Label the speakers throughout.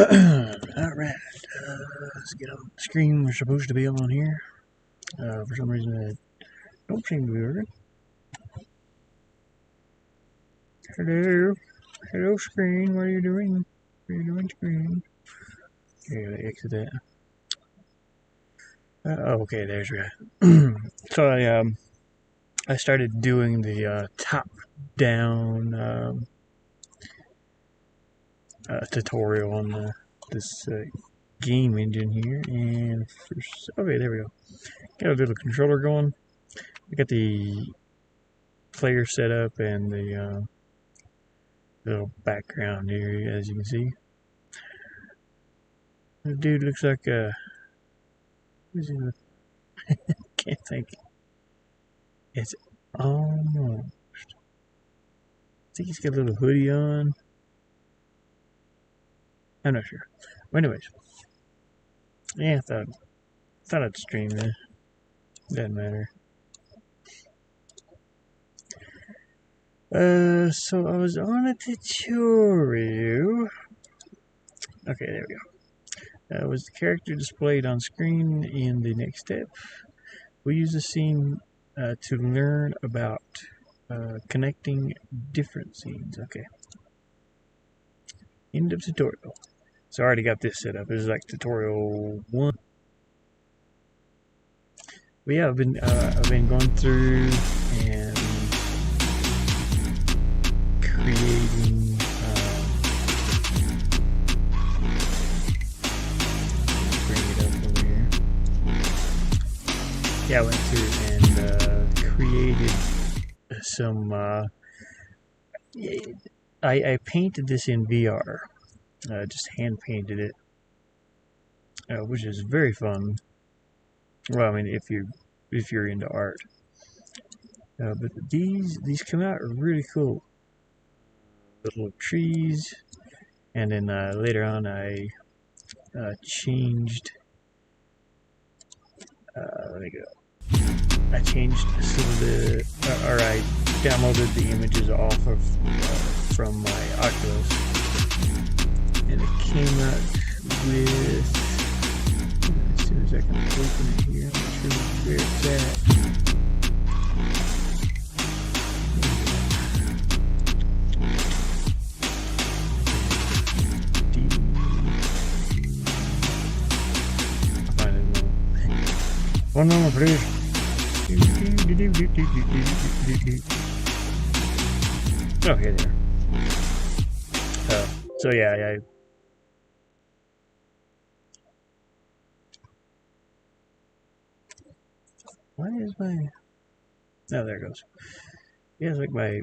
Speaker 1: Alright, let's get on the screen we're supposed to be on here. For some reason it don't seem to be working. Hello? Hello screen, what are you doing? What are you doing screen? Okay, exit that. Okay, there's right. So I started doing the top-down tutorial on this game engine here, and first, okay, there we go. Got a little controller going. I got the player set up and the little background here, as you can see. The dude looks like who's he? Can't think. It's almost. I think he's got a little hoodie on. I'm not sure. But anyways, yeah, thought I'd stream this. Doesn't matter. So I was on a tutorial. Okay, there we go. Was the character displayed on screen in the next step? We use the scene to learn about connecting different scenes. Okay. End of tutorial. So I already got this set up. This is like tutorial 1. But yeah, I've been going through and creating bring it up over here. Yeah, I went through and created some I painted this in VR. Just hand painted it, which is very fun. Well, I mean, if you're into art, but these come out really cool. Little trees, and then later on I changed. Let me go. I changed some of the, or I downloaded the images off of from my Oculus, and it came out with. As soon as I can open it here, I'm not sure where it's at. One moment, please. Okay, there. So yeah, why is my... Oh, there it goes. Yeah, it's like my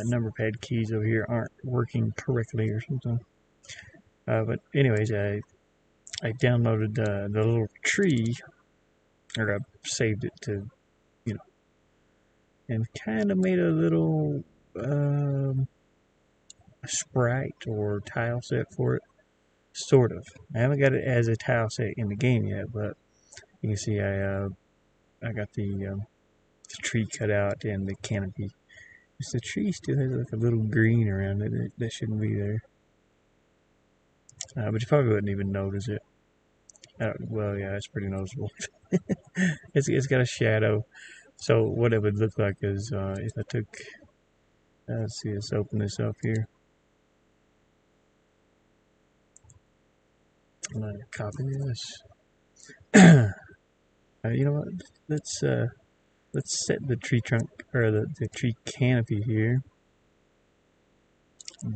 Speaker 1: number pad keys over here aren't working correctly or something. But anyways, I downloaded the little tree, or I saved it to, and kind of made a little sprite or tile set for it. Sort of. I haven't got it as a tile set in the game yet, but you can see I got the tree cut out and the canopy. Just the tree still has like a little green around it. That shouldn't be there. But you probably wouldn't even notice it. Well, yeah, it's pretty noticeable. It's got a shadow. So what it would look like is if I took, let's see, let's open this up here. I'm gonna copy this. You know what? Let's set the tree trunk, or the tree canopy here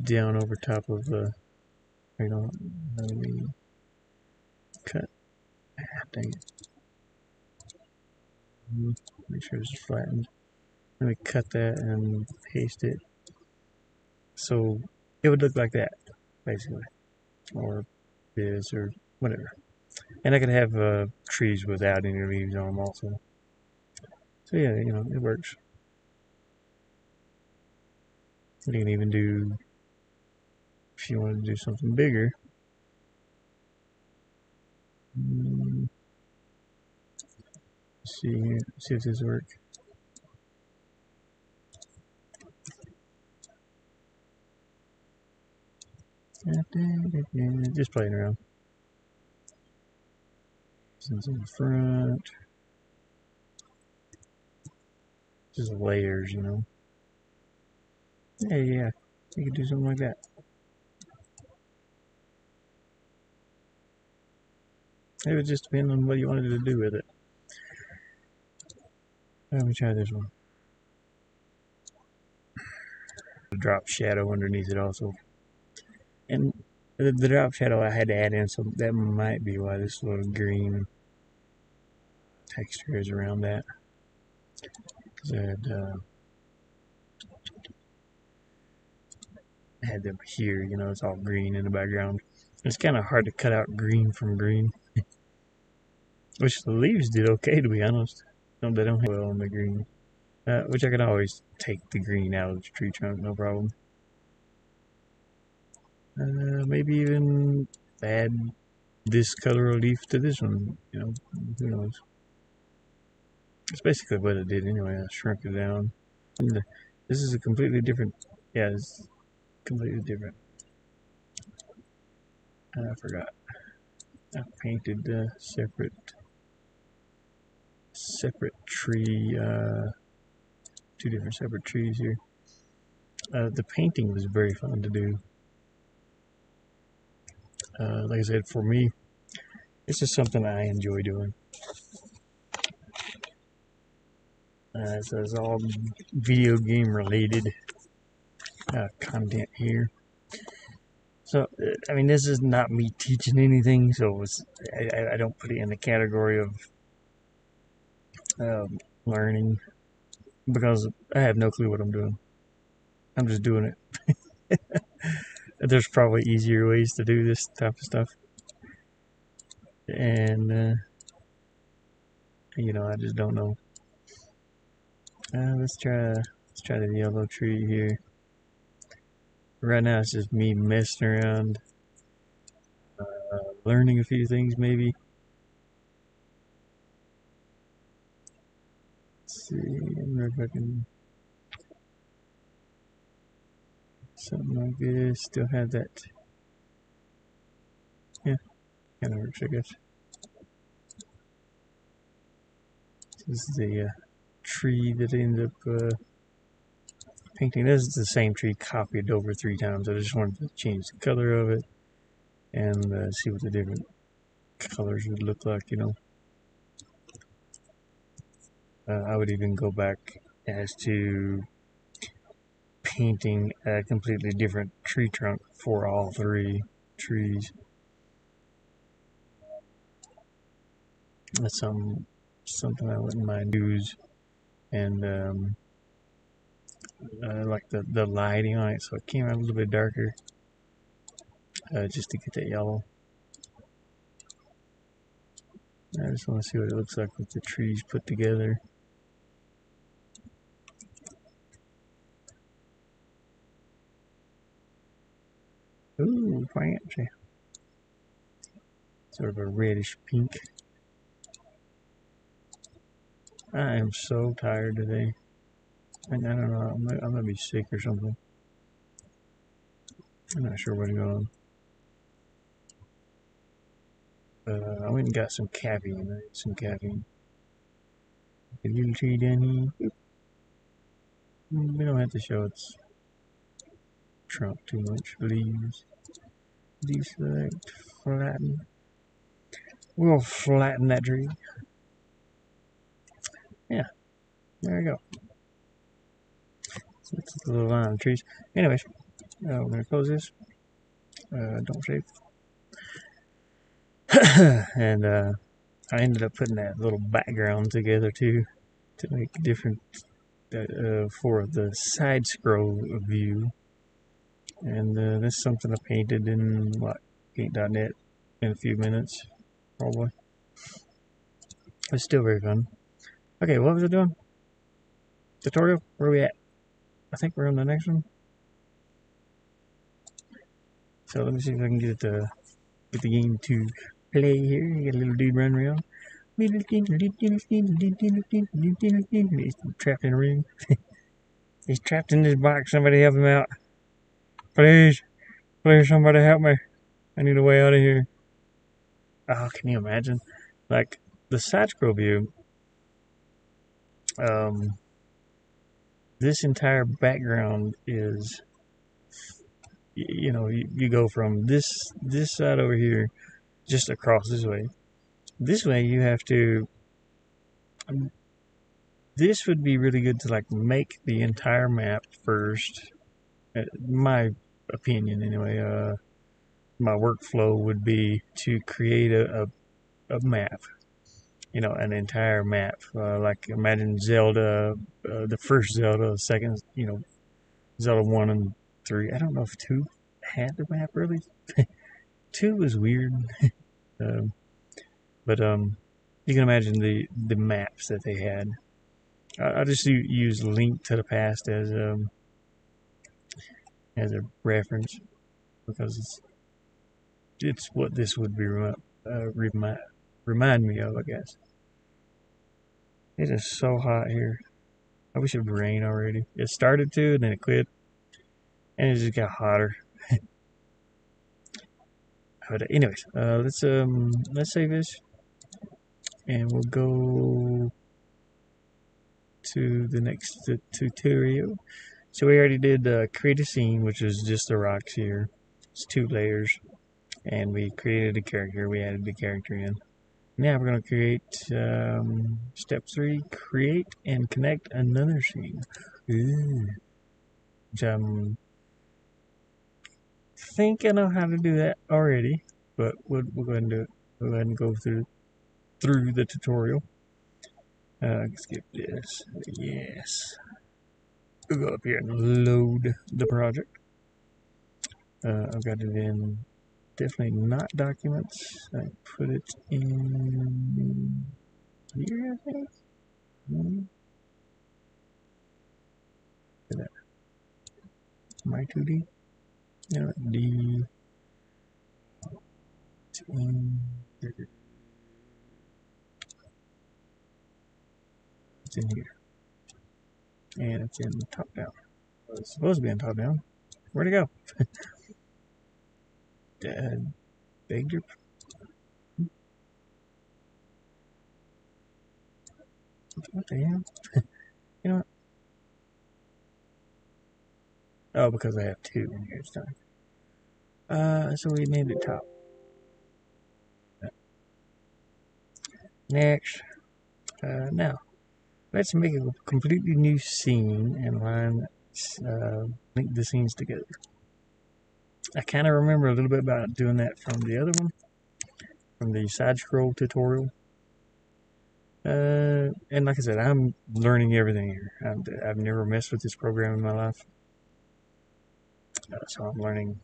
Speaker 1: down over top of the. Let me cut. Dang it. Make sure it's flattened. Let me cut that and paste it. So it would look like that, basically. Or this, or whatever. And I could have trees without any leaves on them also. So yeah, it works. You can even do, if you want to do something bigger. Let's see here, see if this works. Just playing around. Since in the front. Just layers, you know. Yeah, you could do something like that. It would just depend on what you wanted to do with it. Let me try this one. Drop shadow underneath it also. And the drop shadow I had to add in, so that might be why this little green texture is around that. Because I had them here, you know, it's all green in the background. It's kind of hard to cut out green from green. Which the leaves did okay, to be honest. No, they don't have well on the green. Which I can always take the green out of the tree trunk, no problem. Maybe even add this color of leaf to this one, you know, who knows. That's basically what it did anyway. I shrunk it down. And this is a completely different, yeah, it's completely different. I forgot. I painted separate tree, two different separate trees here. The painting was very fun to do. Like I said, for me, it's just something I enjoy doing. So it's all video game related content here. So, I mean, this is not me teaching anything, so I don't put it in the category of learning, because I have no clue what I'm doing. I'm just doing it. There's probably easier ways to do this type of stuff. And, you know, I just don't know. Let's try the yellow tree here. Right now it's just me messing around, learning a few things maybe. Let's see, I wonder if I can, something like this, still have that. Yeah, kind of works, I guess. This is the tree that I ended up painting. This is the same tree copied over 3 times. I just wanted to change the color of it and see what the different colors would look like, you know. I would even go back as to painting a completely different tree trunk for all 3 trees. That's something I wouldn't mind use. And like the lighting on it, so it came out a little bit darker, just to get that yellow. I just want to see what it looks like with the trees put together. Ooh, fancy. Sort of a reddish pink. I am so tired today. And I don't know, I might be sick or something. I'm not sure what's going on. I went and got some caffeine. I ate some caffeine. A little tree down here. We don't have to show its trunk too much. Leaves. Deselect. Flatten. We'll flatten that tree. Yeah. There we go. So that's the little line of trees. Anyways, we're going to close this. Don't save. And I ended up putting that little background together too, to make a different for the side scroll view. And this is something I painted in paint.net in a few minutes, probably. It's still very fun. Okay, what was I doing? Tutorial? Where are we at? I think we're on the next one. So let me see if I can get the game to play here. Get a little dude running around. He's trapped in a room. He's trapped in this box. Somebody help him out. Please. Please, somebody help me. I need a way out of here. Oh, can you imagine? Like, the side scroll view, um, this entire background is, you know, you go from this side over here, just across this way. This way, you have to. This would be really good to like make the entire map first. My opinion, anyway. My workflow would be to create a map, you know, an entire map. Like imagine Zelda, the first Zelda, second, you know, Zelda 1 and 3. I don't know if 2 had the map really. 2 was weird. Um, but you can imagine the maps that they had. I just use Link to the Past as a reference because it's what this would be remind me of, I guess. It is so hot here. I wish it would rain already. It started to, and then it quit, and it just got hotter. But anyways, let's save this, and we'll go to the next tutorial. So we already did create a scene, which is just the rocks here. It's 2 layers, and we created a character. We added the character in. Now we're going to create step 3, create and connect another scene. Ooh. Which think I know how to do that already, but we'll go ahead and do it. We'll go ahead and go through the tutorial. Skip this. Yes. We'll go up here and load the project. I've got it in definitely not documents. I put it in here, I think. Look at that. My 2D. You know, D. It's in here. And it's in top down. It's supposed to be in top down. Where'd it go? Begged your. What the hell? You know what? Oh, because I have 2 in here this time. So we named it top. Next. Now, let's make a completely new scene and link the scenes together. I kind of remember a little bit about doing that from the other one, from the side scroll tutorial. And like I said, I'm learning everything here. I've never messed with this program in my life, so I'm learning.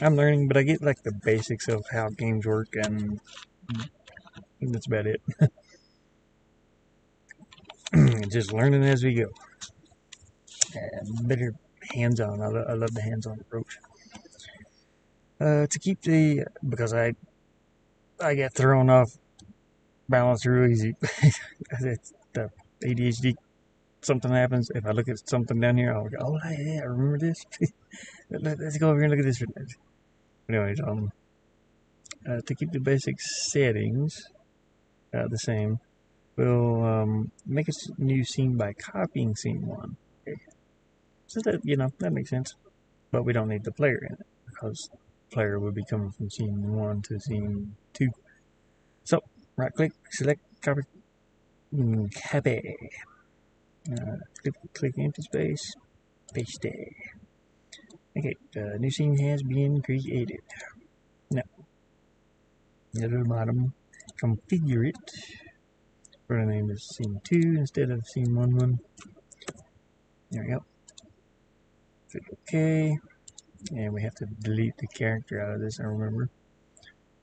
Speaker 1: But I get like the basics of how games work, and that's about it. Just learning as we go. Better hands-on. I love the hands-on approach. To keep because I get thrown off balance real easy. It's the ADHD. Something happens. If I look at something down here, I'll go, oh yeah, I remember this. Let's go over here and look at this. Anyways, to keep the basic settings the same, we'll make a new scene by copying scene 1. Okay. So that, you know, that makes sense. But we don't need the player in it because the player will be coming from scene 1 to scene 2. So right click, select, copy, copy. Click empty space, paste it. Okay, new scene has been created. Now, at the bottom, configure it. We're going to name this scene 2 instead of scene 1. There we go. Click OK. And we have to delete the character out of this, I remember.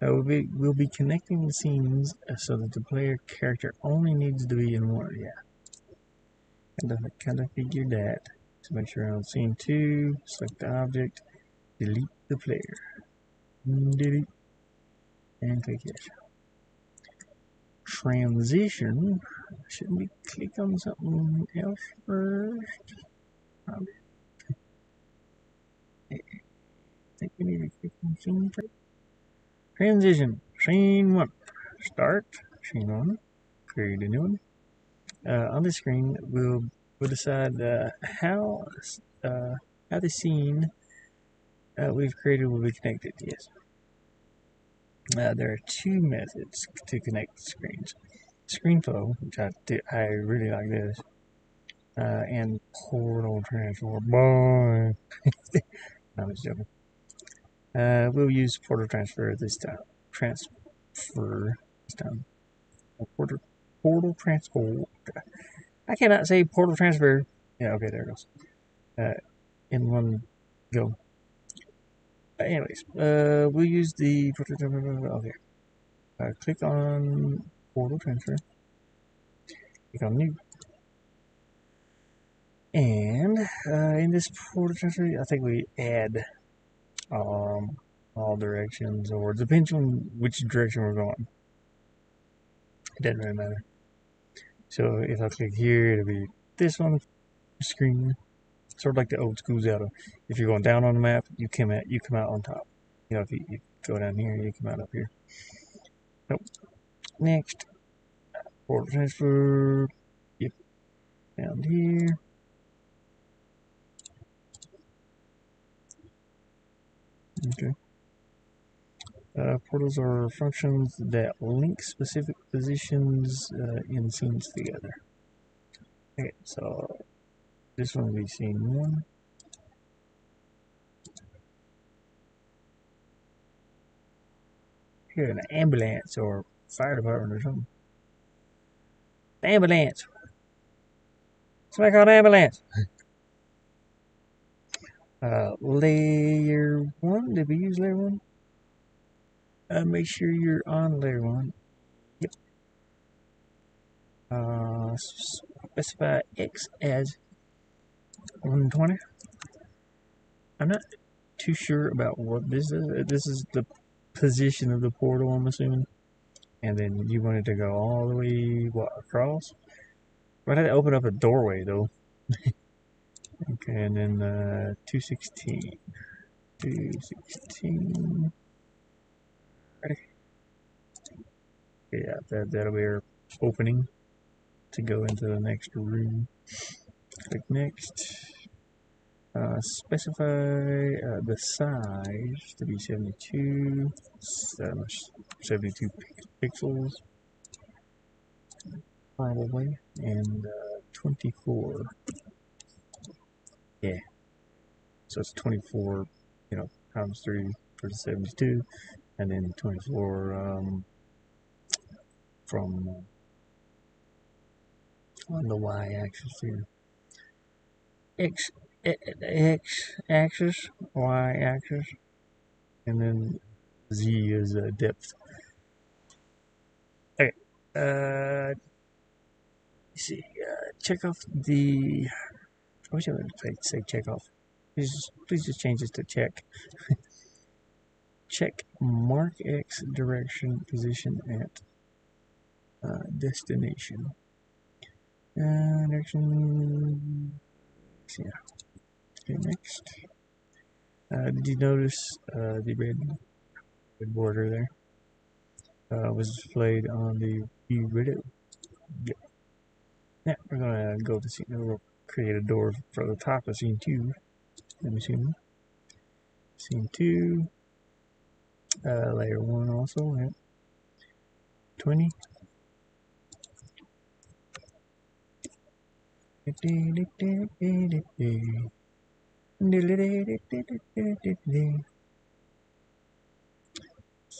Speaker 1: We'll be connecting the scenes so that the player character only needs to be in one. Yeah. Kind of figured that. So make sure on scene 2, select the object, delete the player. Delete. And click yes. Transition. Shouldn't we click on something else first? We need to click on scene transition. Scene 1. Start. Scene 1. Create a new one. On the screen, we'll decide how the scene we've created will be connected. Yes. There are two methods to connect the screens. Screen flow, which I really like this, and portal transfer. Boy. I'm just joking. We'll use portal transfer this time. Portal transfer. I cannot say portal transfer. Yeah, okay, there it goes. In one go. Anyways, we'll use the okay. Click on portal transfer. Click on new. And in this portal transfer, I think we add all directions, or it depends on which direction we're going. It doesn't really matter. So if I click here, it'll be this on the screen, sort of like the old school Zelda. If you're going down on the map, you come out on top. You know, if you go down here, you come out up here. Nope. Next, portal transfer. Yep, down here. Okay. Portals are functions that link specific positions in scenes together. Okay, so this one will be scene 1. Here, an ambulance or fire department or something. Ambulance. Somebody called ambulance. Layer 1. Did we use layer 1? Make sure you're on layer 1. Yep. Specify X as 120. I'm not too sure about what this is. This is the position of the portal, I'm assuming. And then you want it to go all the way, across? Might have to open up a doorway, though. Okay, and then 216. 216. Ready? Yeah, that'll be our opening to go into the next room. Click next. Specify the size to be 72 pixels, probably, and 24. Yeah. So it's 24, times 3 for 72, and then 24 from on the y-axis here. X axis, y-axis, and then z is depth. Okay. Let's see. Check off the. I wish I would say check off. Please just change this to check. Check mark X direction position at destination. Direction. Yeah. Okay, next. Did you notice the red border there? Was displayed on the view window. Yep. Yeah, we're gonna go to scene. We'll create a door for the top of scene 2. Let me see. Scene 2. Layer 1 also. Yep. 20.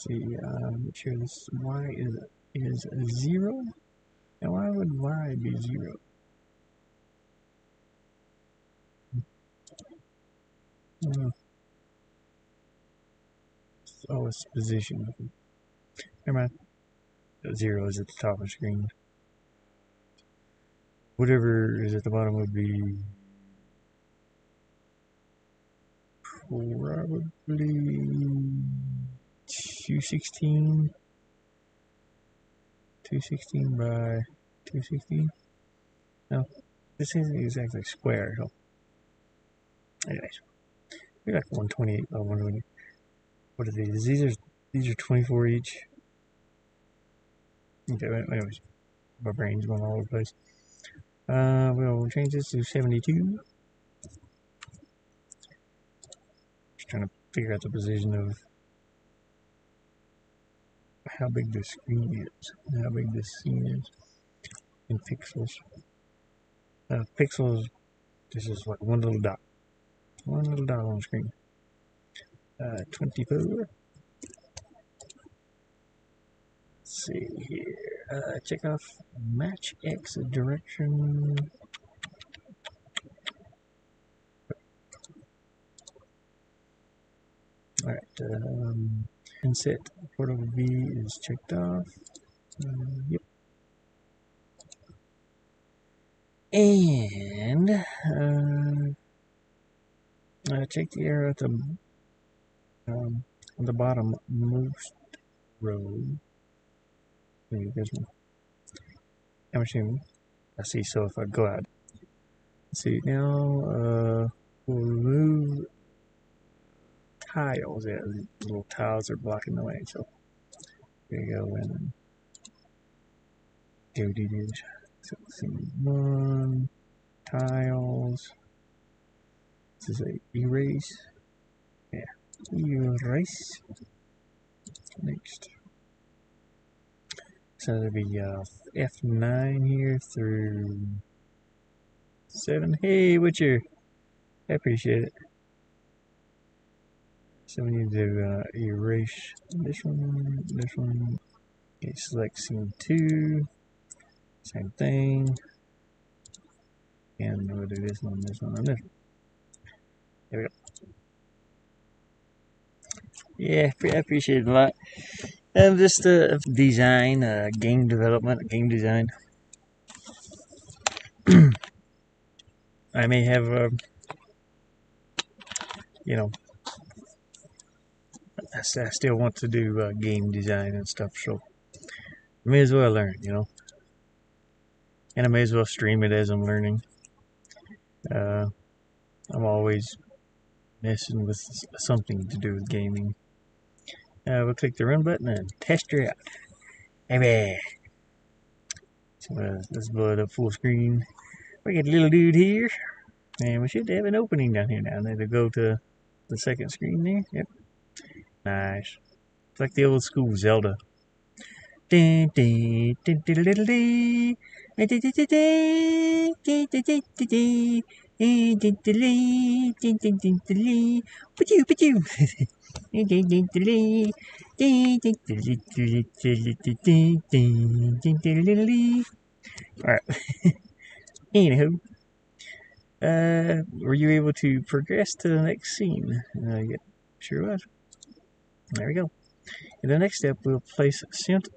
Speaker 1: See, make sure this y is 0. Now, why would y be 0? Oh, it's position. Never mind. 0 is at the top of the screen. Whatever is at the bottom would be probably 216. 216 by 216. No, this isn't exactly square. So, anyways, we got 128 by 120. What are these? These are 24 each. Okay, anyways, my brain's going all over the place. We'll change this to 72. Just trying to figure out the position of how big the screen is, how big this scene is in pixels. Pixels, this is like one little dot on the screen. 24. Let's see here. Check off match X direction. Alright, and set portable V is checked off. Yep. And check the arrow at the on the bottom most row. Maybe this one. I'm assuming. I see. So if I go out, let's see now. We'll remove tiles. Yeah, the little tiles are blocking the way. So there you go. And do this. So let's see, one tiles. This is a erase. Yeah, erase. Next. So there'll be F9 here through 7. Hey, Witcher, I appreciate it. So we need to erase this one, this one. Okay, select scene 2. Same thing. And we'll do this one, and this one. There we go. Yeah, I appreciate it a lot. Just design, game development, game design. I may have, you know, I still want to do game design and stuff, so I may as well learn, you know. And I may as well stream it as I'm learning. I'm always messing with something to do with gaming. We'll click the run button and test her out. Maybe. So let's blow it up full screen. We got a little dude here. And we should have an opening down here now. Need to go to the second screen there. Yep. Nice. It's like the old school Zelda. Alright. Anywho. Were you able to progress to the next scene? Yep. Sure was. There we go. In the next step, we'll place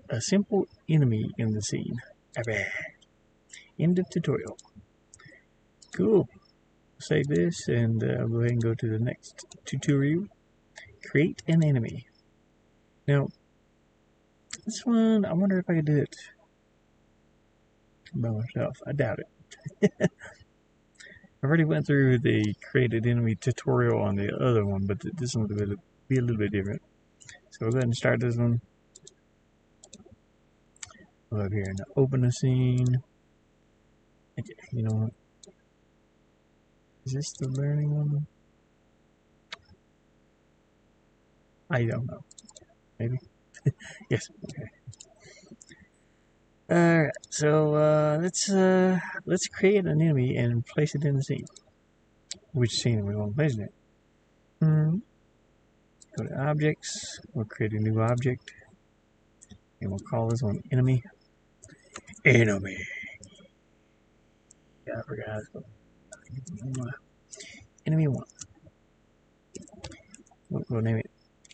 Speaker 1: a simple enemy in the scene. End of tutorial. Cool. Save this and go ahead and go to the next tutorial. Create an enemy. Now, this one, I wonder if I could do it by myself. I doubt it. I already went through the created enemy tutorial on the other one, but this one will be a little bit different. So we'll go ahead and start this one. We'll go here and open a scene. Okay, you know what? Is this the learning one? I don't know. Maybe? Yes. Okay. Alright, so let's create an enemy and place it in the scene. Which scene are we going to place it in? Go to objects, we'll create a new object, and we'll call this one enemy. Enemy. Yeah, I forgot. Enemy 1. We'll name it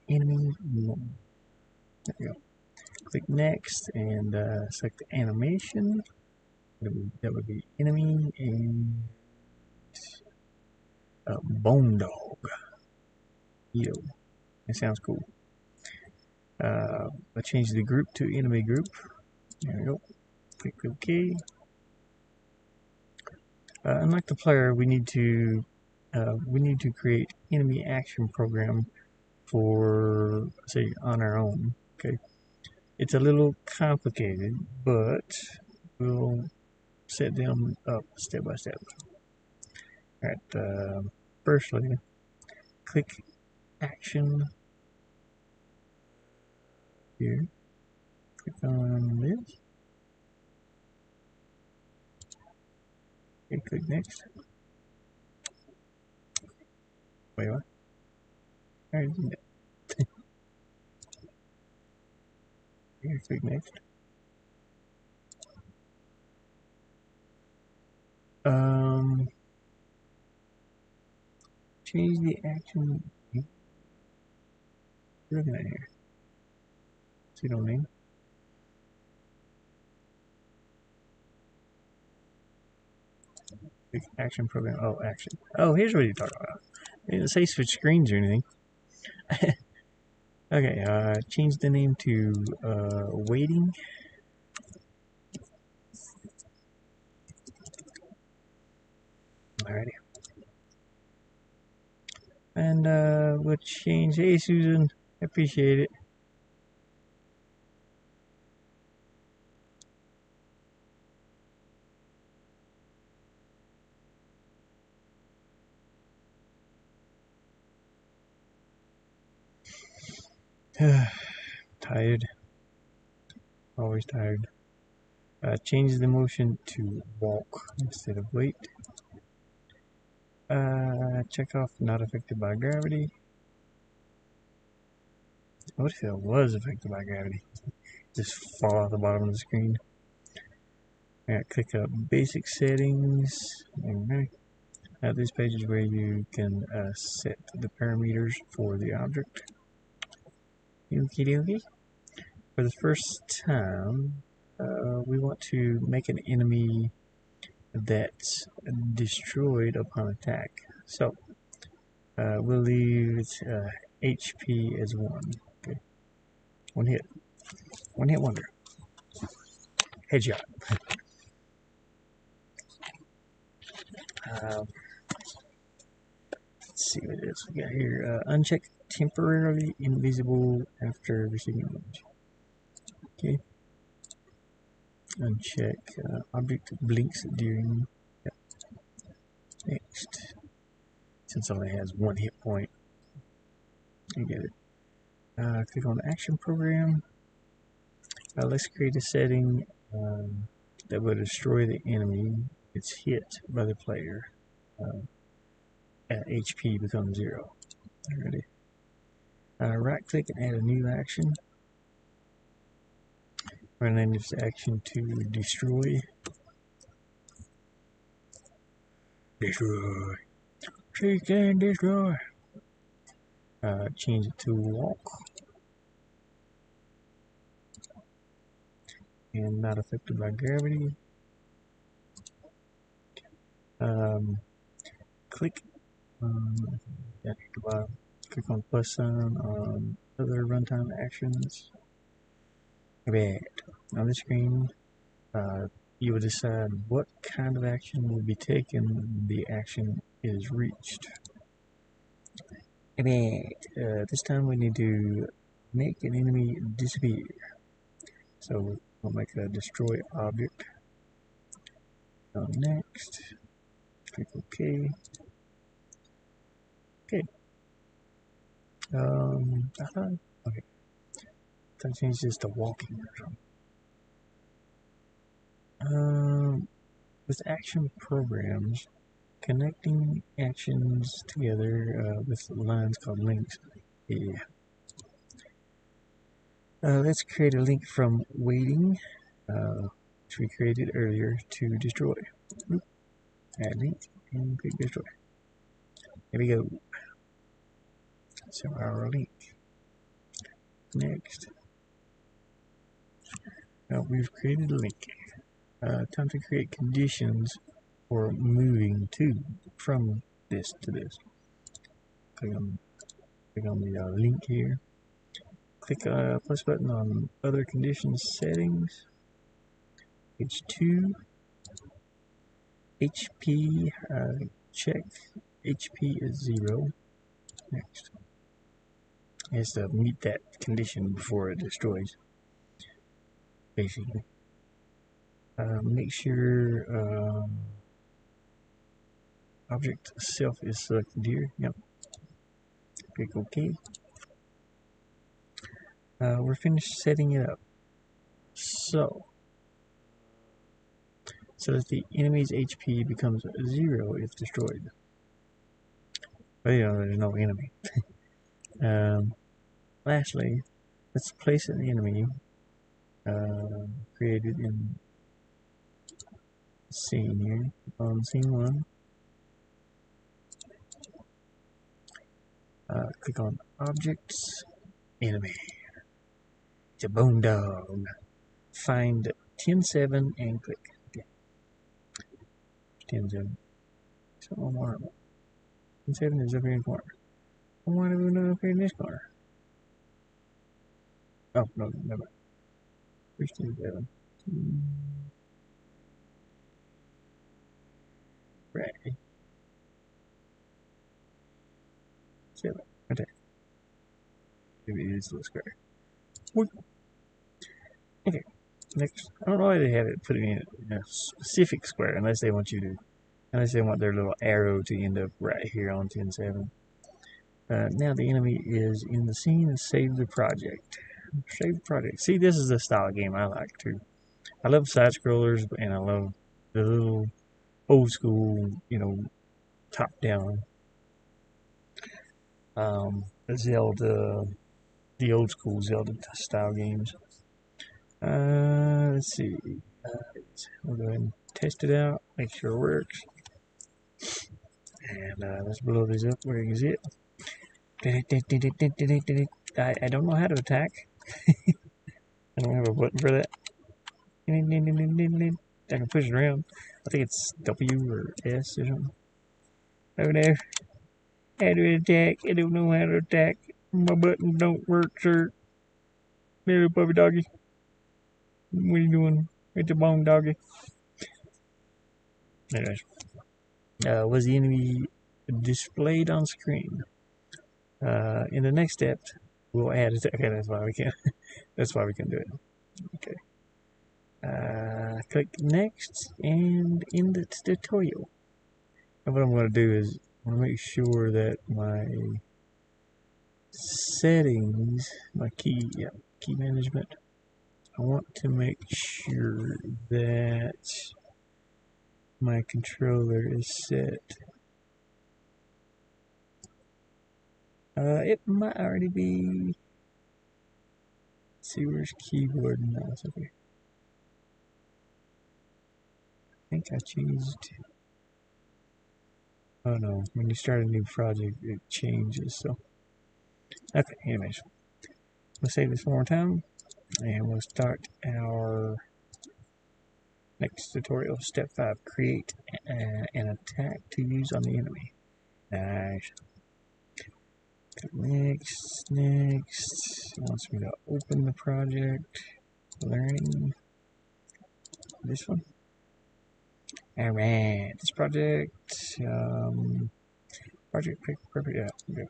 Speaker 1: enemy 1. There we go. Click next and select the animation. That would be enemy and bone dog. Yo. That sounds cool. I'll change the group to enemy group. There we go. Click OK. Unlike the player, we need to create enemy action program for, say, on our own. Okay, it's a little complicated, but we'll set them up step by step. All right. Firstly, click action here. Click on this. Okay, click next. Wait, what? All right. Here, click next. Change the action. Looking at here. See what I mean? Action program. Oh, action. Oh, here's what you're talking about. It didn't say switch screens or anything. Okay, change the name to waiting. Alrighty. And we'll change. Hey, Susan. I appreciate it. Tired. Always tired. Change the motion to walk instead of wait. Check off not affected by gravity. What if it was affected by gravity? Just fall off the bottom of the screen. Click up basic settings. Okay. This page is where you can set the parameters for the object. Okie dokie. For the first time, we want to make an enemy that's destroyed upon attack. So we'll leave its HP as 1. Okay. One hit wonder. Headshot. Let's see what it is we got here. Uncheck temporarily invisible after receiving damage. Okay. Uncheck object blinks during. Yep. Next. Since it only has 1 hit point, you get it. Click on action program. Let's create a setting that will destroy the enemy. It's hit by the player. At HP becomes 0. Ready? Right click and add a new action. We're going to name this action to destroy. Destroy. Seek and destroy. Change it to walk. And not affected by gravity. Click click on plus sign on other runtime actions. Bad. On the screen, you will decide what kind of action will be taken when the action is reached. Bad. This time we need to make an enemy disappear. So we'll make a destroy object. Next. Click OK. Okay. Okay. I'll change this to walking or something. With action programs, connecting actions together with lines called links. Yeah. Let's create a link from waiting, which we created earlier, to destroy. Add link and click destroy. Here we go. So our link. Next. Now we've created a link. Time to create conditions for moving from this to this. Click on the link here. Click plus button on other conditions settings. Page 2. HP check. HP is 0. Next. It has to meet that condition before it destroys, basically. Make sure object self is selected here. Yep. Click OK. We're finished setting it up. So that the enemy's HP becomes 0 if destroyed. But you know, there's no enemy. Lastly, let's place an enemy created in scene here on scene 1. Click on objects, enemy. It's a bone dog. Find 10-7 and click. Okay. 10-7. So one more. 10-7 is up here in the corner. Why do we know up here in this corner? Oh, no, never mind. Where's 10-7? Right. 7. Right there. Maybe it is a little square. Okay. Next, I don't know why they have it put it in a specific square unless they want their little arrow to end up right here on 10-7. Now the enemy is in the scene and save the project. Save the project. See, this is the style of game I like too. I love side scrollers and I love the little old school, you know, top down Zelda, the old school Zelda style games. Let's see. We'll go ahead and test it out, make sure it works. And let's blow this up where you can see it. I don't know how to attack. I don't have a button for that. I can push it around. I think it's W or S or something. Over there. How to attack? I don't know how to attack. My buttons don't work, sir. Little puppy doggy. What are you doing? It's a bone doggy. Anyways. Was the enemy displayed on screen? In the next step, we'll add it. Okay, that's why we can. That's why we can do it. Okay. Click next and end the tutorial. And what I'm going to do is I want to make sure that my settings, my key management. I want to make sure that my controller is set. It might already be. Let's see, where's keyboard and mouse? Okay. I think I changed. Oh no, when you start a new project, it changes. So, okay. Anyways, let's save this one more time, and we'll start our next tutorial. Step 5: create an attack to use on the enemy. Nice. Next. It wants me to open the project. Learning. This one. Alright, this project. Project pick. Perfect. Yeah. Okay.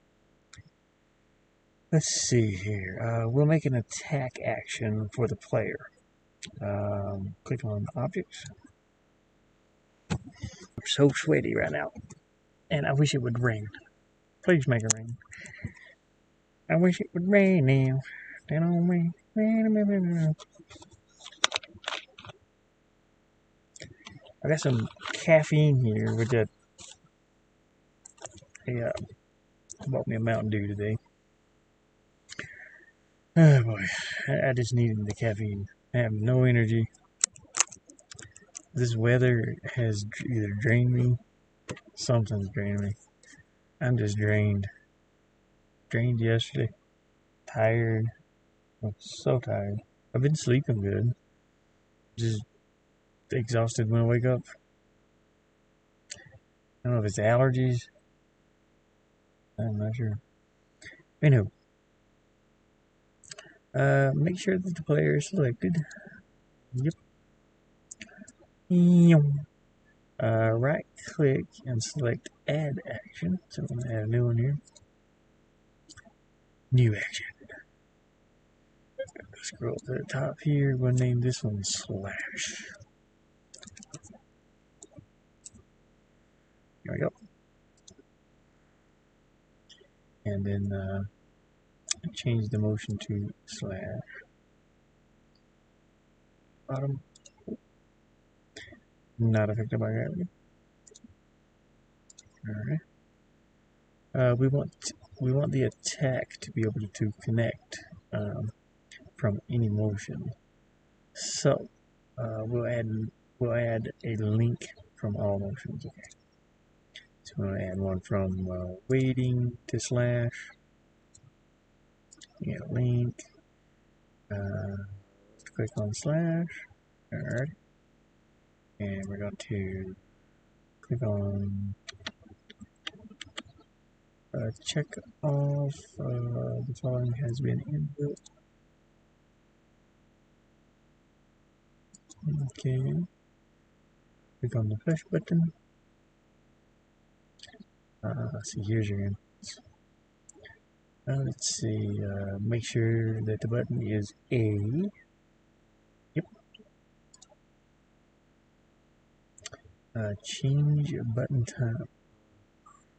Speaker 1: Let's see here. We'll make an attack action for the player. Click on objects. I'm so sweaty right now, and I wish it would rain. Please make it rain. I wish it would rain now. Down on me. I got some caffeine here with that. I bought me a Mountain Dew today. Oh boy, I just needed the caffeine. I have no energy. This weather has either drained me, something's drained me. I'm just drained. Drained yesterday. Tired. I'm so tired. I've been sleeping good. Just exhausted when I wake up. I don't know if it's allergies. I'm not sure. Anywho. Make sure that the player is selected. Yep. Right click and select add action. So I'm going to add a new one here. New action. Scroll to the top here. We'll name this one slash. There we go. And then change the motion to slash. Bottom. Not affected by gravity. Alright. We want the attack to be able to connect from any motion. So we'll add a link from all motions. Okay. So we'll add one from waiting to slash. Yeah, link. Click on slash. Alright. And we're going to click on check off the following has been inbuilt. Okay. Click on the push button. See, here's your inputs. Let's see. Make sure that the button is A. Yep. Change button time.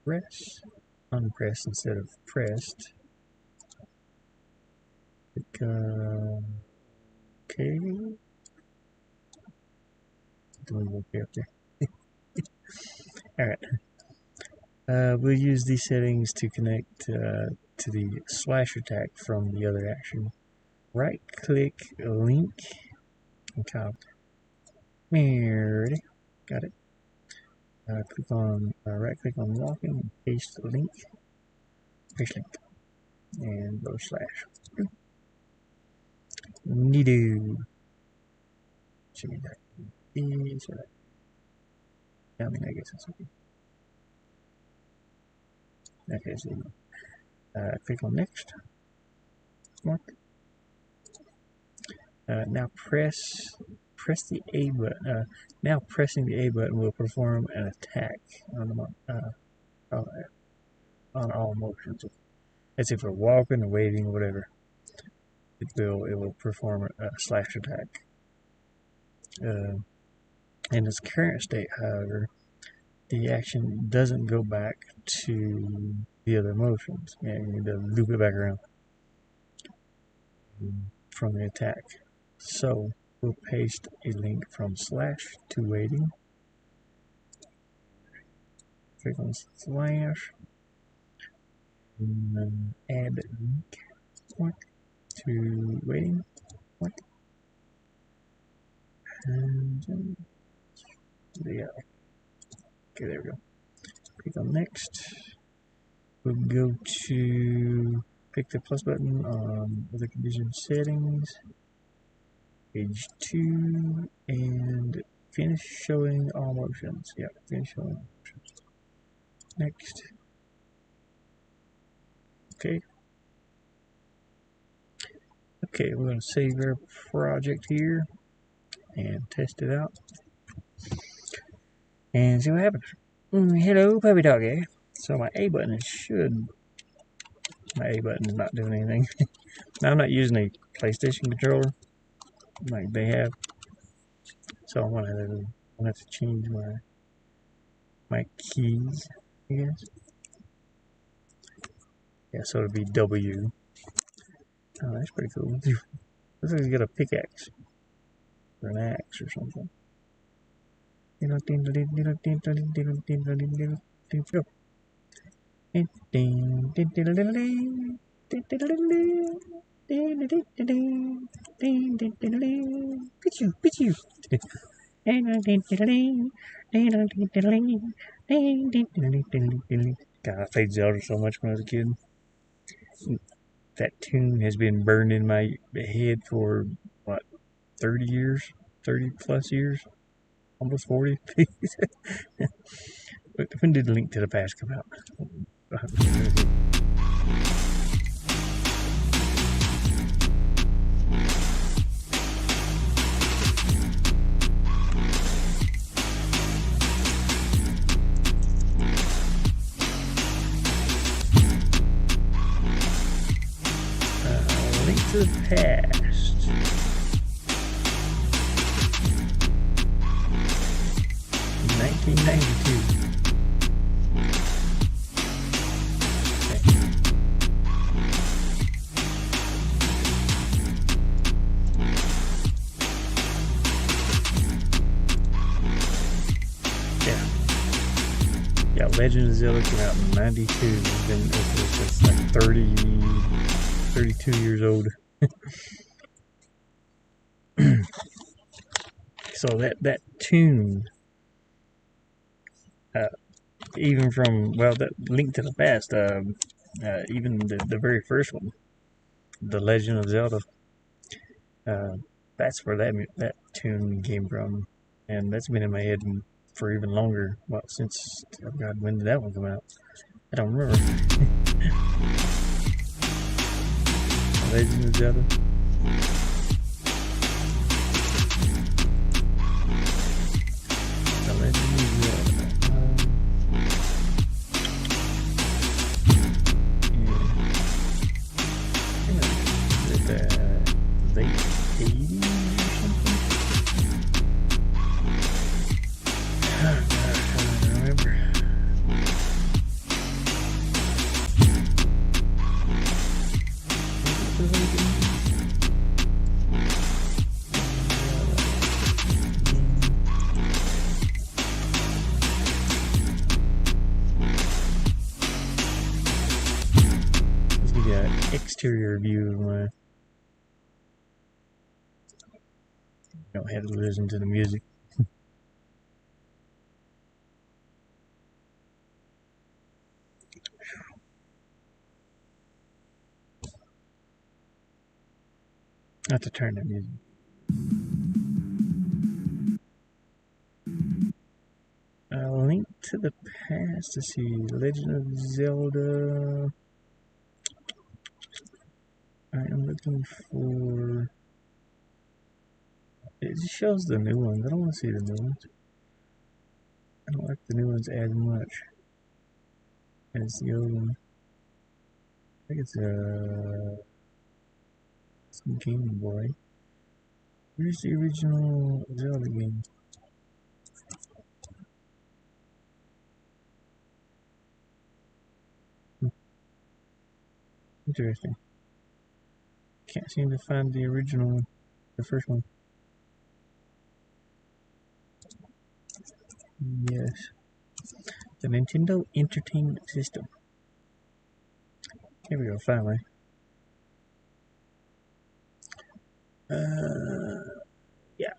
Speaker 1: Press. Unpressed instead of pressed. Click, okay. Doing okay up there. Alright. We'll use these settings to connect to the slash attack from the other action. Right click link and copy. Ready? Got it. Click on right click on walking and paste the link. Paste link. And go slash. Neato. Should be that. I mean, I guess that's okay. Okay, so click on next. Mark. Now press the A button. Now pressing the A button will perform an attack on all motions. As if we're walking or waiting or whatever. It will perform a slash attack. In its current state, however, the action doesn't go back to the other motions. Yeah, you need to loop it back around from the attack. So we'll paste a link from slash to waiting. Click on slash. And then add link to waiting. And yeah. Okay, there we go. Click on next. We'll go to pick the plus button on other condition settings. Page 2 and finish showing all motions. Yeah, finish showing all motions. Next. Okay. Okay, we're going to save our project here and test it out and see what happens. Hello, puppy doggy. So my A button is not doing anything. Now I'm not using a PlayStation controller like they have, so I'm gonna have to change my keys, I guess. Yeah, so it'll be W. Oh, that's pretty cool. Looks like he's got a pickaxe or an axe or something. Go. Pichu. God, I played Zelda so much when I was a kid. That tune has been burned in my head for what, 30 years, 30 plus years, almost 40. When did Link to the Past come out? Link to the Past. $1992. Yeah, Legend of Zelda came out in 92. It's like 32 years old. So that tune, even from, well, that Link to the Past, even the very first one, The Legend of Zelda, that's where that tune came from, and that's been in my head for even longer. Well, since, oh God, when did that one come out? I don't remember. Legend of Zelda. The Legend of Zelda. Is it late 80s or something? Oh God, I don't remember. Let's give you an exterior view of my. Don't have to listen to the music. I have to turn that music. Link to the Past. To see Legend of Zelda. I am looking for. It just shows the new ones. I don't want to see the new ones. I don't like the new ones as much as the old one. I think it's some Game Boy. Where's the original Zelda game? Interesting. Can't seem to find the original, the first one. Yes. The Nintendo Entertainment System. Here we go, finally. Yeah.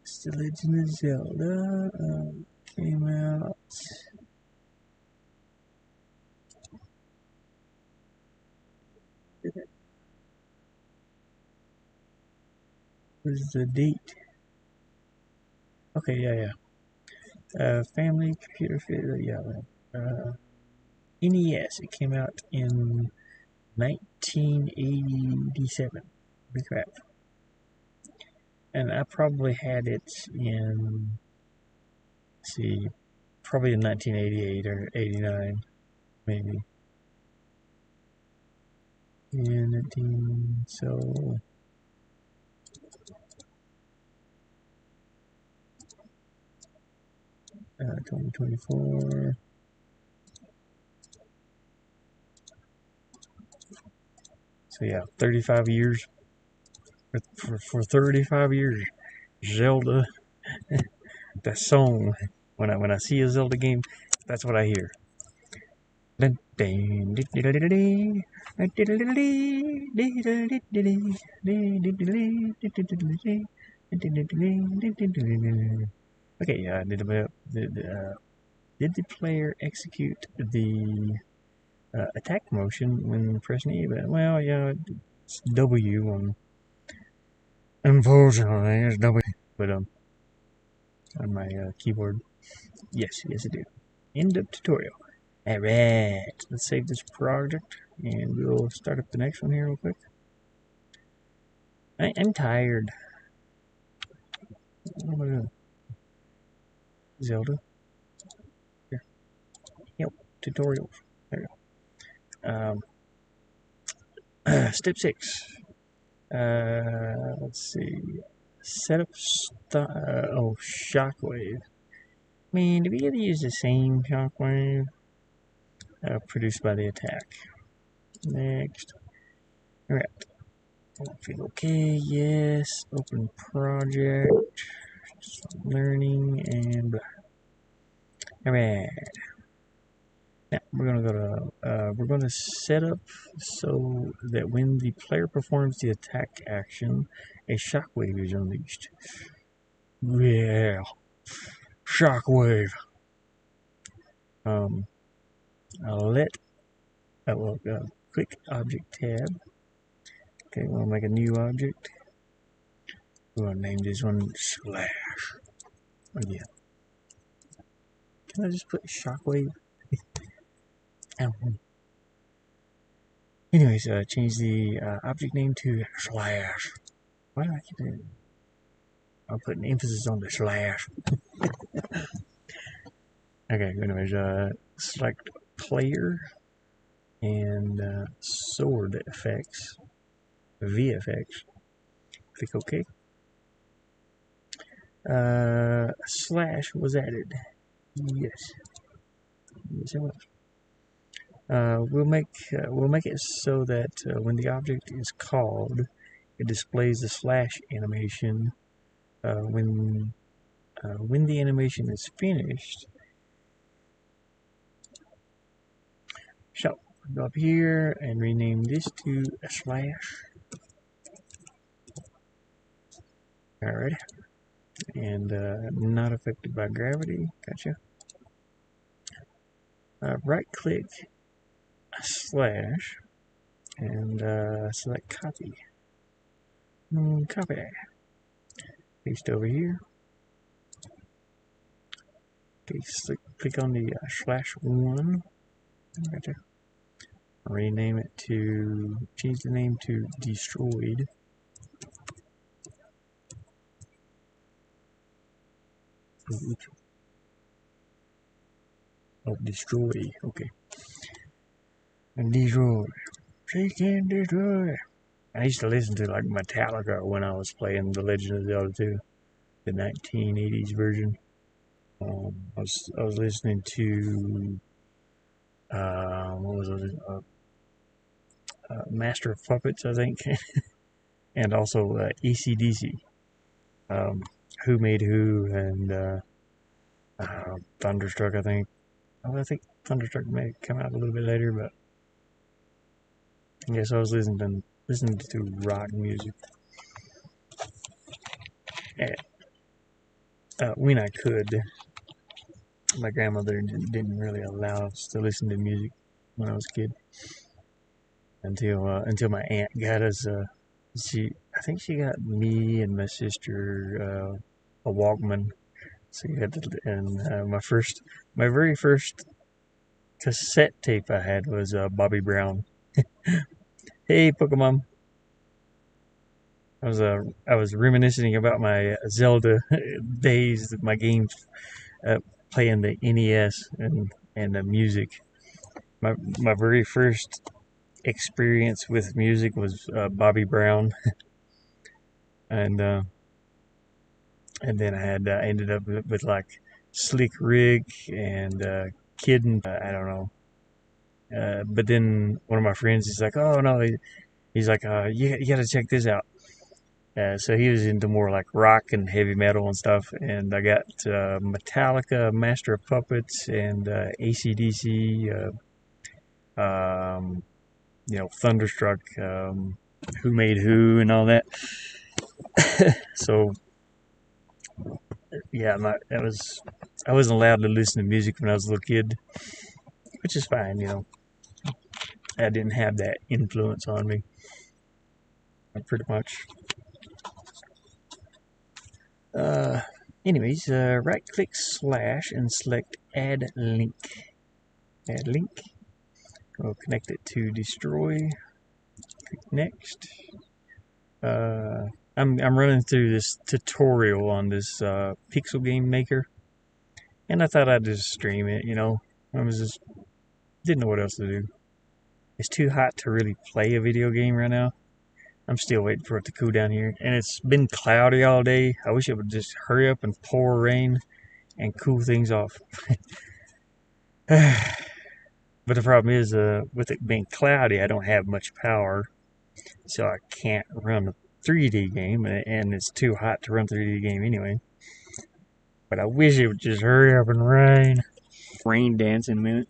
Speaker 1: It's the Legend of Zelda. Came out. Where's the date? Okay, yeah. Family computer fit. Yeah. NES. It came out in 1987. Holy crap. And I probably had it in, let's see, probably in 1988 or 89, maybe. Yeah, 19, so 2024. So yeah, 35 years. For 35 years, Zelda. That song. When I see a Zelda game, that's what I hear. Okay, yeah. Did the player execute the attack motion when pressing E? Well, yeah, it's W. Unfortunately, it's W. But on my keyboard, yes, I do. End of tutorial. Alright, let's save this project and we'll start up the next one here real quick. I'm tired. What am I doing? Zelda. Here. Yep, tutorials. There we go. Step 6. Let's see. Set up shockwave. I mean, do we get to use the same shockwave produced by the attack? Next. Alright. Feel okay, yes. Open project. Learning and blah. Alright. Now we're gonna set up so that when the player performs the attack action, a shockwave is unleashed. Yeah, shockwave. Click object tab. Okay, we'll make a new object. We're gonna name this one slash. Again. Can I just put shockwave? Anyways, change the object name to slash. Why do I keep doing it? I'll put an emphasis on the slash. Okay, anyways, select player and sword effects, VFX. Click OK. Slash was added. Yes. Yes, it was. We'll make it so that when the object is called, it displays the slash animation. When the animation is finished, so go up here and rename this to a slash. Alright, and not affected by gravity. Gotcha. Right click a slash and select copy. Copy that. Paste over here. Okay, click on the /1. Gotcha. Rename it to, change the name to destroyed. Oh, destroy. Okay. And destroy. She can destroy. I used to listen to like Metallica when I was playing The Legend of Zelda 2, the 1980s version. I was listening to what was it? Master of Puppets, I think, and also AC/DC. Who Made Who and Thunderstruck, I think. Oh, I think Thunderstruck may come out a little bit later, but yeah, so I was listening to rock music. When I could. My grandmother didn't really allow us to listen to music when I was a kid until my aunt got us. I think she got me and my sister a Walkman. So you had to, and my very first cassette tape I had was Bobby Brown. Hey, Pokemon. I was reminiscing about my Zelda days, my games, playing the NES and the music. My very first experience with music was Bobby Brown, and then I had ended up with like Slick Rick and Kid and I don't know. But then one of my friends is like, oh no, he's like, you got to check this out. So he was into more like rock and heavy metal and stuff, and I got Metallica, Master of Puppets, and AC/DC. Thunderstruck, Who Made Who, and all that. So yeah, I wasn't allowed to listen to music when I was a little kid, which is fine. I didn't have that influence on me, pretty much. Anyways, right click slash and select add link. Add link. We'll connect it to destroy. Click next. I'm running through this tutorial on this pixel game maker, and I thought I'd just stream it. I was just didn't know what else to do. It's too hot to really play a video game right now. I'm still waiting for it to cool down here. And it's been cloudy all day. I wish it would just hurry up and pour rain and cool things off. But the problem is, with it being cloudy, I don't have much power. So I can't run a 3D game. And it's too hot to run a 3D game anyway. But I wish it would just hurry up and rain. Rain dance in a minute.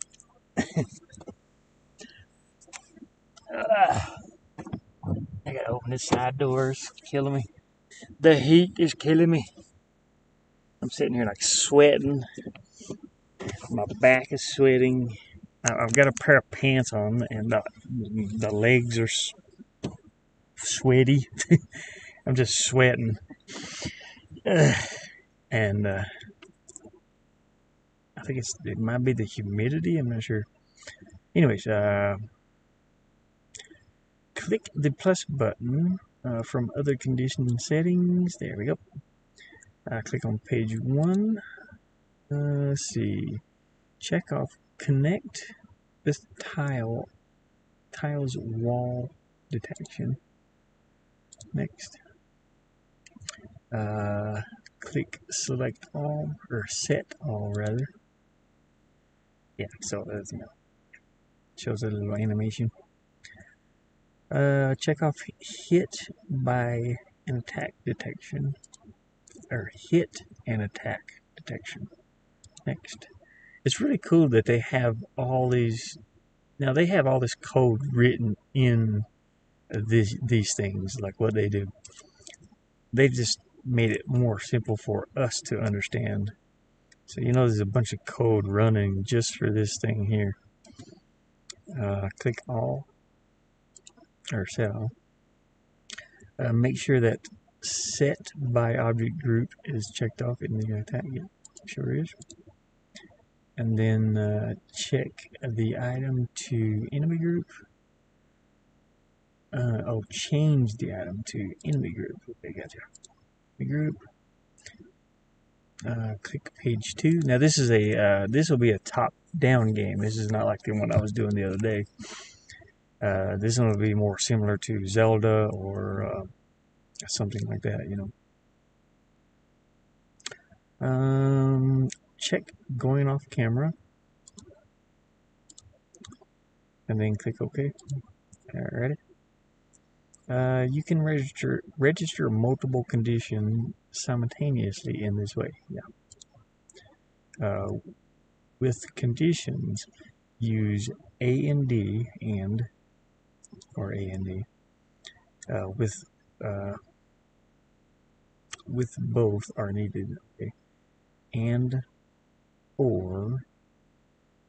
Speaker 1: I gotta open this side door. It's killing me. The heat is killing me. I'm sitting here like sweating. My back is sweating. I've got a pair of pants on, and the legs are sweaty. I'm just sweating. And I think it might be the humidity. I'm not sure. Anyways, click the plus button from other condition settings. There we go. Click on page 1. Let's see. Check off connect with tiles wall detection. Next. Click select all, or set all rather. Yeah, so that's, shows a little animation. Check off hit by an attack detection, or hit and attack detection. Next. It's really cool that they have all these. Now they have all this code written in these things, like what they do. They just made it more simple for us to understand. So there's a bunch of code running just for this thing here. Click all, or set all. Make sure that set by object group is checked off in the attack. Yeah, sure is. And then check the item to enemy group. Change the item to enemy group. Okay, gotcha. Enemy group. Click page 2. Now this is this will be a top-down game. This is not like the one I was doing the other day. This one will be more similar to Zelda or something like that, Check going off camera, and then click OK. Alrighty. You can register multiple conditions simultaneously in this way. Yeah. With conditions, use A and D or A and D. With both are needed. Okay. And or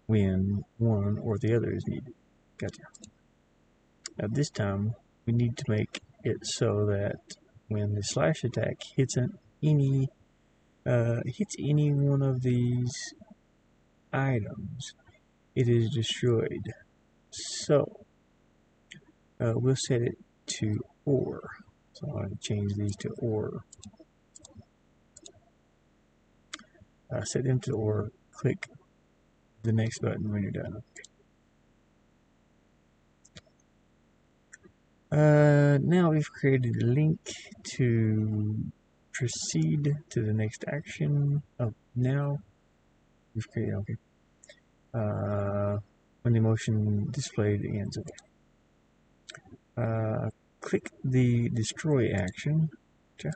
Speaker 1: when one or the other is needed. Gotcha. Now this time we need to make it so that when the slash attack hits any one of these items, it is destroyed. So we'll set it to or. So I'm going to change these to or. Set them to or. Click the next button when you're done. Now we've created a link to proceed to the next action. Oh, now we've created, okay. When the motion displayed ends. Okay. Click the destroy action. Okay.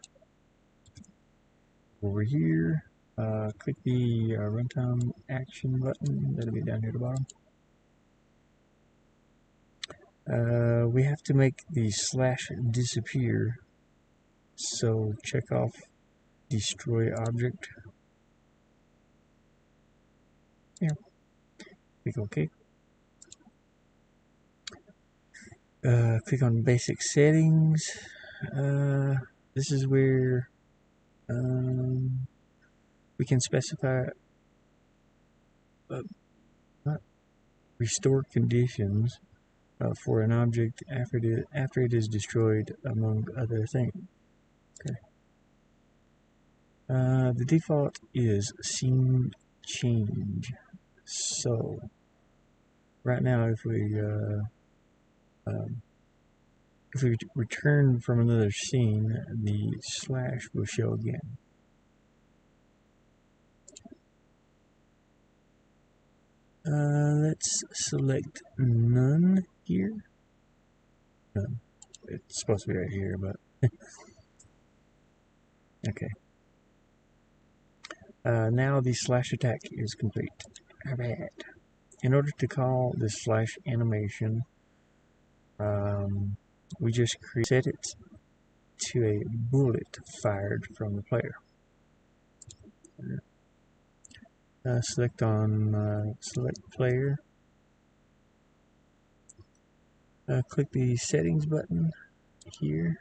Speaker 1: Over here, click the runtime action button. That'll be down here at the bottom. We have to make the slash disappear, so check off destroy object. Yeah. Click OK. Click on basic settings. This is where we can specify restore conditions for an object after it is destroyed, among other things. Okay. The default is scene change. So right now, if we If we return from another scene, the slash will show again. Let's select none here. None. It's supposed to be right here, but okay. Now the slash attack is complete. Alright. In order to call the slash animation, we just set it to a bullet fired from the player. Select player. Click the settings button here.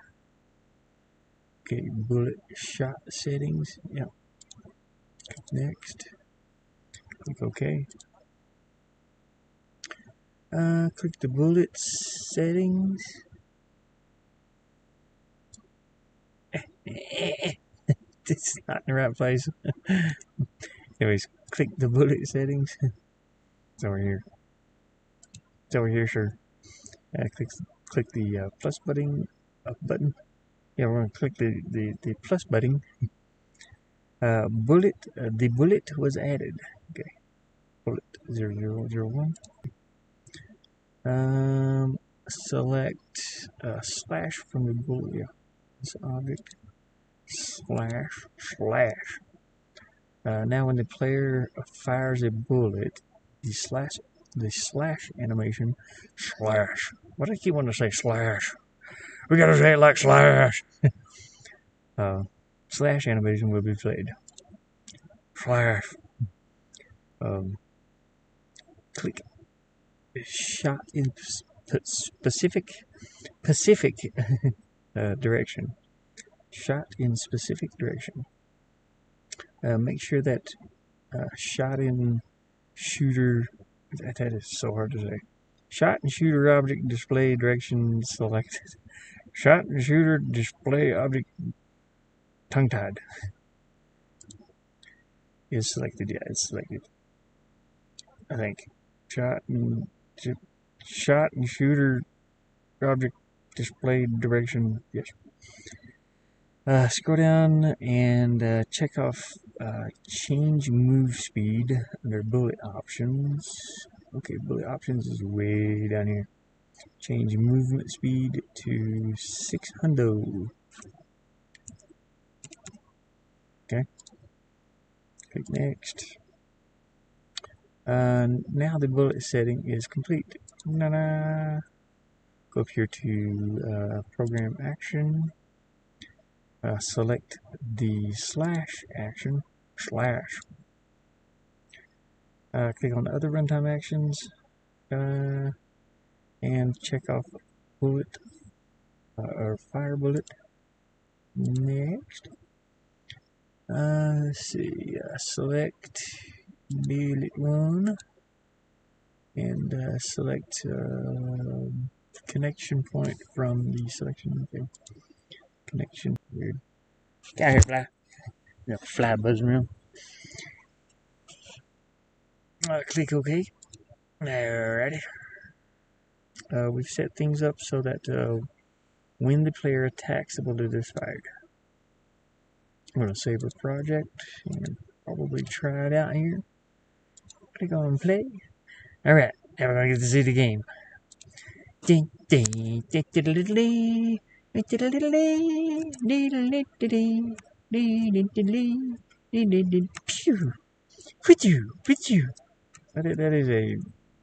Speaker 1: Okay, bullet shot settings. Yep. Click next. Click OK. Click the bullet settings. It's not in the right place. Anyways, click the bullet settings. It's over here. It's over here, sure. Click the plus button. Yeah, we're gonna click the plus button. The bullet was added. Okay, bullet 0001. Select slash from the bullet. Yeah, this object slash. Now, when the player fires a bullet, the slash animation slash. Why do I keep wanting to say slash? We gotta say it like slash. Slash animation will be played. Slash. Click shot in specific direction. Shot in specific direction. Make sure that shot in shooter. That is so hard to say. Shot and shooter object display direction selected. Shot and shooter display object tongue-tied. Is selected. Yeah, it's selected. I think shot and shooter object display direction. Yes. Scroll down and check off change move speed under bullet options. Okay, bullet options is way down here. Change movement speed to 600. Okay. Click next. Now the bullet setting is complete. Go up here to program action. Select the slash action. Slash. Click on other runtime actions. And check off bullet or fire bullet. Next. Let's see. Select bullet 1 and select connection point from the selection. Okay. Connection. Weird. Get out here, fly. No, fly buzzing around. Click OK. Alrighty. We've set things up so that when the player attacks, the bullet is fired. I'm going to save a project and probably try it out here. Click on play. Alright, now we're going to get to see the game. That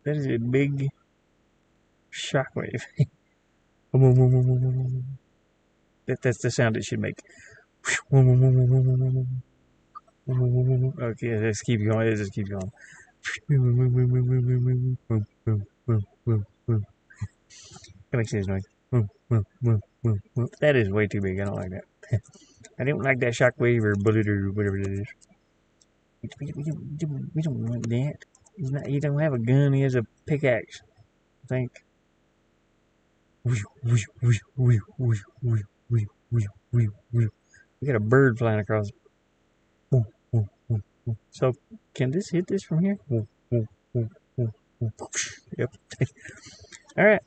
Speaker 1: is a big shockwave. That's the sound it should make. Okay, let's keep going. Let's just keep going. That makes sense, noise. That is way too big. I don't like that. I don't like that shockwave or bullet or whatever it is. We don't want that. He don't have a gun. He has a pickaxe. I think. We got a bird flying across. So, can this hit this from here? Yep. Alright.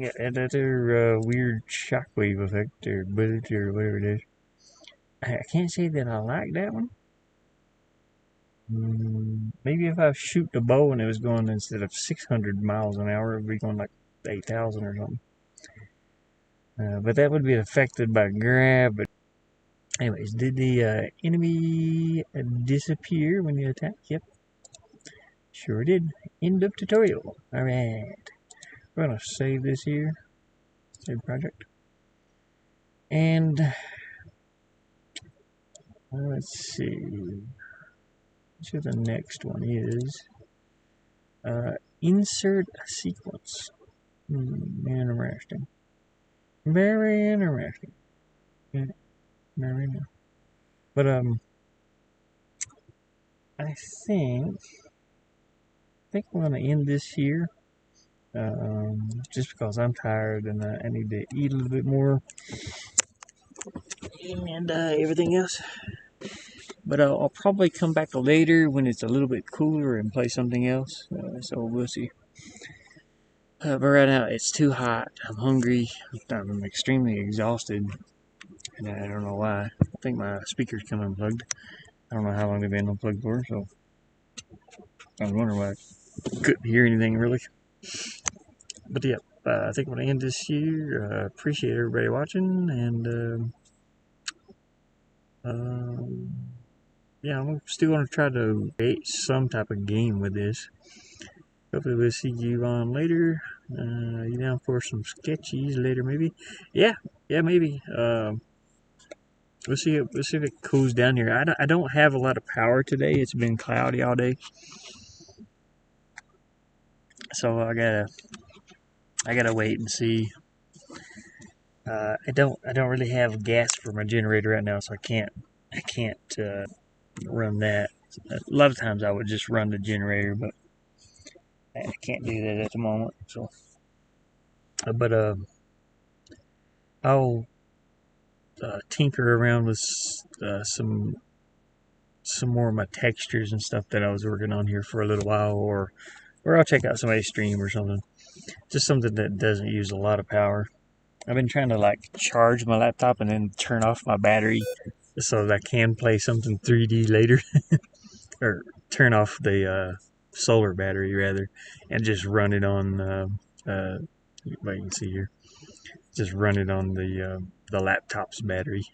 Speaker 1: Yeah, another weird shockwave effect or bullet or whatever it is. I can't say that I like that one. Maybe if I shoot the bow and it was going instead of 600 miles an hour, it would be going like 8,000 or something. But that would be affected by gravity. Anyways, did the enemy disappear when you attack? Yep, sure did. End of tutorial. Alright. We're going to save this here. Save project. And let's see. So the next one is insert a sequence. Interesting. Very interesting. Yeah, very nice. But I think we're gonna end this here. Just because I'm tired and I need to eat a little bit more and everything else. But I'll probably come back later when it's a little bit cooler and play something else. So we'll see. But right now it's too hot. I'm hungry. I'm extremely exhausted, and I don't know why. I think my speakers come unplugged. I don't know how long they've been unplugged for, so I was wondering why I couldn't hear anything really. But yeah, I think I'm gonna end this here. Appreciate everybody watching, and yeah, I'm still gonna try to create some type of game with this. Hopefully we'll see you on later. You down for some sketchies later, maybe? Yeah, maybe. We'll see if it cools down here. I don't have a lot of power today. It's been cloudy all day, so I gotta wait and see. I don't really have gas for my generator right now, so I can't run that. A lot of times I would just run the generator, but I can't do that at the moment. So, but I'll tinker around with some more of my textures and stuff that I was working on here for a little while, or I'll check out somebody's stream or something. Just something that doesn't use a lot of power. I've been trying to like charge my laptop and then turn off my battery so that I can play something 3D later, or turn off the solar battery rather, and just run it on. What you can see here, just run it on the laptop's battery,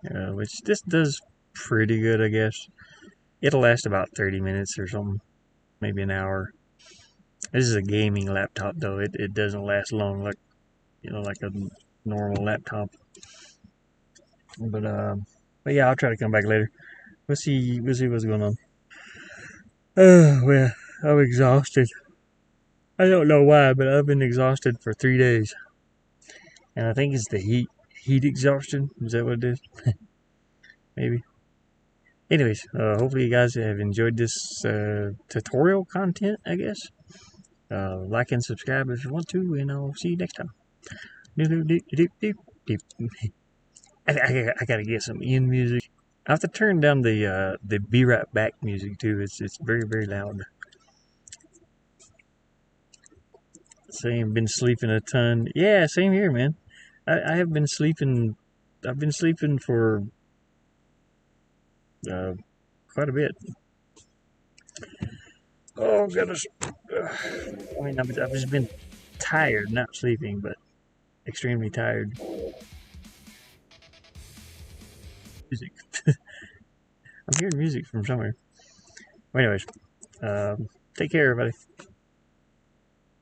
Speaker 1: which this does pretty good, I guess. It'll last about 30 minutes or something, maybe an hour. This is a gaming laptop though. It doesn't last long like like a normal laptop. But yeah, I'll try to come back later. We'll see what's going on. Well, I'm exhausted. I don't know why, but I've been exhausted for 3 days. And I think it's the heat exhaustion. Is that what it is? Maybe. Anyways, hopefully you guys have enjoyed this tutorial content, I guess. Like and subscribe if you want to, and I'll see you next time. I gotta get some end music. I have to turn down the Be Right Back music too. It's very, very loud. Same, been sleeping a ton. Yeah, same here, man. I have been sleeping. I've been sleeping for quite a bit. Oh goodness. I mean, I've just been tired, not sleeping, but extremely tired. Music. I'm hearing music from somewhere. Well, anyways, take care, everybody.